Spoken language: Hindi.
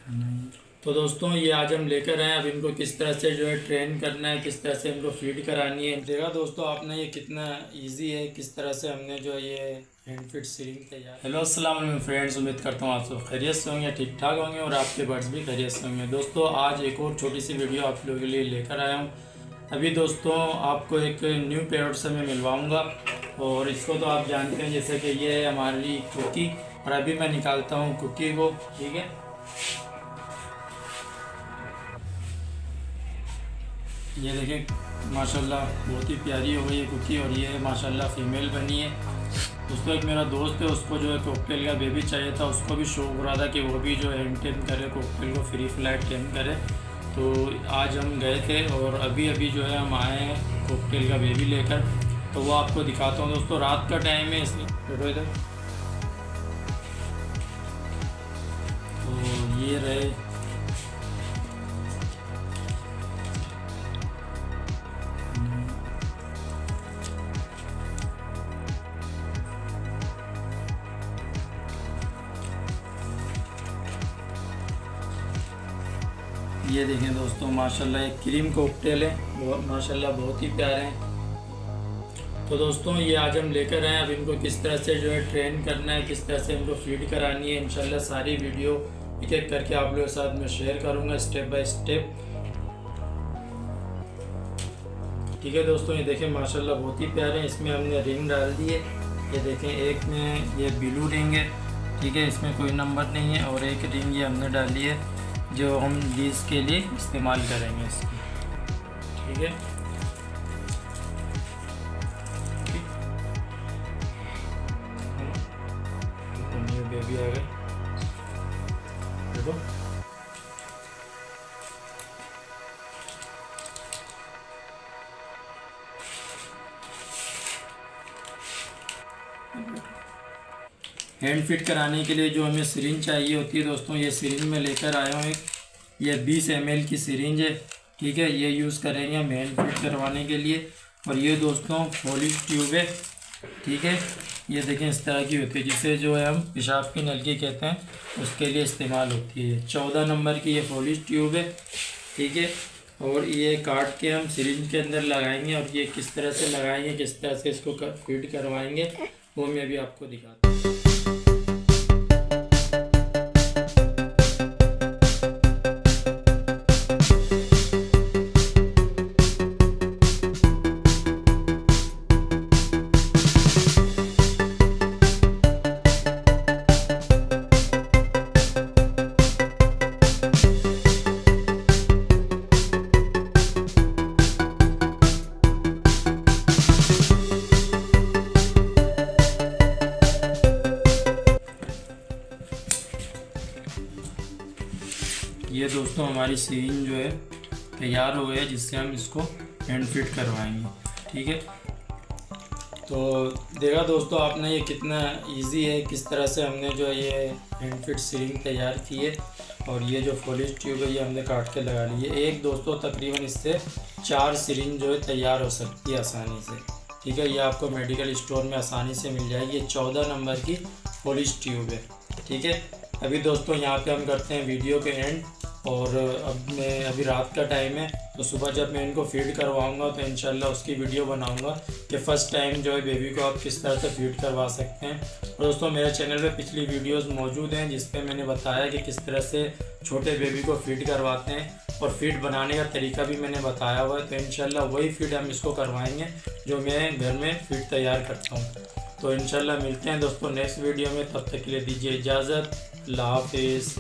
तो दोस्तों ये आज हम लेकर आए। अब इनको किस तरह से जो है ट्रेन करना है, किस तरह से इनको फीड करानी है। देखा दोस्तों आपने ये कितना इजी है, किस तरह से हमने जो ये हैंड फीड सीरिंज तैयार। हेलो अस्सलाम वालेकुम फ्रेंड्स, उम्मीद करता हूँ आप सब खैरियत से होंगे, ठीक ठाक होंगे और आपके बर्ड्स भी खैरियत से होंगे। दोस्तों आज एक और छोटी सी वीडियो आप लोगों के लिए लेकर आया हूँ। अभी दोस्तों आपको एक न्यू पैरट से मैं मिलवाऊँगा और इसको तो आप जानते हैं जैसे कि ये है हमारी कुकी और अभी मैं निकालता हूँ कुकी को। ठीक है, ये देखें माशाल्लाह बहुत ही प्यारी हो गई है कुकी और ये माशाल्लाह फ़ीमेल बनी है। दोस्तों एक मेरा दोस्त है, उसको जो है कॉकटेल का बेबी चाहिए था, उसको भी शौक हो रहा था कि वो भी जो है टेम करे, कॉकटेल को फ्री फ्लाइट टेम करे। तो आज हम गए थे और अभी अभी जो है हम आए हैं कॉकटेल का बेबी लेकर, तो वो आपको दिखाता हूँ। दोस्तों रात का टाइम है इसलिए बैठो इधर। तो ये रहे, ये देखें दोस्तों माशाल्लाह एक क्रीम कॉकटेल है, बहुत माशाल्लाह बहुत ही प्यारे हैं। तो दोस्तों ये आज हम लेकर आए। अब इनको किस तरह से जो है ट्रेन करना है, किस तरह से इनको फीड करानी है, इंशाल्लाह सारी वीडियो एक एक करके आप लोगों के साथ मैं शेयर करूँगा स्टेप बाय स्टेप। ठीक है दोस्तों, ये देखें माशाल्लाह बहुत ही प्यारे हैं। इसमें हमने रिंग डाल दी है, ये देखें एक में ये ब्लू रिंग है, ठीक है, इसमें कोई नंबर नहीं है, और एक रिंग ये हमने डाली है जो हम बीज के लिए इस्तेमाल करेंगे इसकी। ठीक है, ये बेबी आ गए, देखो हैंड फिट कराने के लिए जो हमें सिरिंज चाहिए होती है दोस्तों, ये सिरिंज में लेकर आया हूँ एक, ये 20 ml की सिरिंज है। ठीक है, ये यूज़ करेंगे हम हैंड फिट करवाने के लिए। और ये दोस्तों फॉलिश ट्यूब है, ठीक है, ये देखें इस तरह की होती है, जिसे जो है हम पेशाब की नलकी कहते हैं, उसके लिए इस्तेमाल होती है। 14 नंबर की ये फॉलिश ट्यूब है, ठीक है, और ये काट के हम सिरिंज के अंदर लगाएंगे और ये किस तरह से लगाएंगे, किस तरह से इसको फीड करवाएंगे वो मैं अभी आपको दिखाता हूँ। ये दोस्तों हमारी सिरिंज जो है तैयार हो गई है, जिससे हम इसको हैंड फिट करवाएंगे। ठीक है, तो देखा दोस्तों आपने ये कितना इजी है, किस तरह से हमने जो ये हैंड फिट सिरिंज तैयार की है। और ये जो फॉलिश ट्यूब है ये हमने काट के लगा ली है। एक दोस्तों तकरीबन इससे 4 सिरिंज जो है तैयार हो सकती है आसानी से। ठीक है, ये आपको मेडिकल स्टोर में आसानी से मिल जाएगी। ये 14 नंबर की फॉलिश ट्यूब है। ठीक है, अभी दोस्तों यहाँ पे हम करते हैं वीडियो के एंड। और अभी रात का टाइम है, तो सुबह जब मैं इनको फीड करवाऊँगा तो इंशाल्लाह उसकी वीडियो बनाऊँगा कि फ़र्स्ट टाइम जो है बेबी को आप किस तरह से फीड करवा सकते हैं। और दोस्तों मेरे चैनल पे पिछली वीडियोस मौजूद हैं जिस पे मैंने बताया कि किस तरह से छोटे बेबी को फीड करवाते हैं, और फीड बनाने का तरीका भी मैंने बताया हुआ है। तो इंशाल्लाह वही फीड हम इसको करवाएँगे जो मैं घर में फीड तैयार करता हूँ। तो इंशाल्लाह मिलते हैं दोस्तों नेक्स्ट वीडियो में, तब तक के लिए दीजिए इजाज़त। अल्लाह हाफिज़।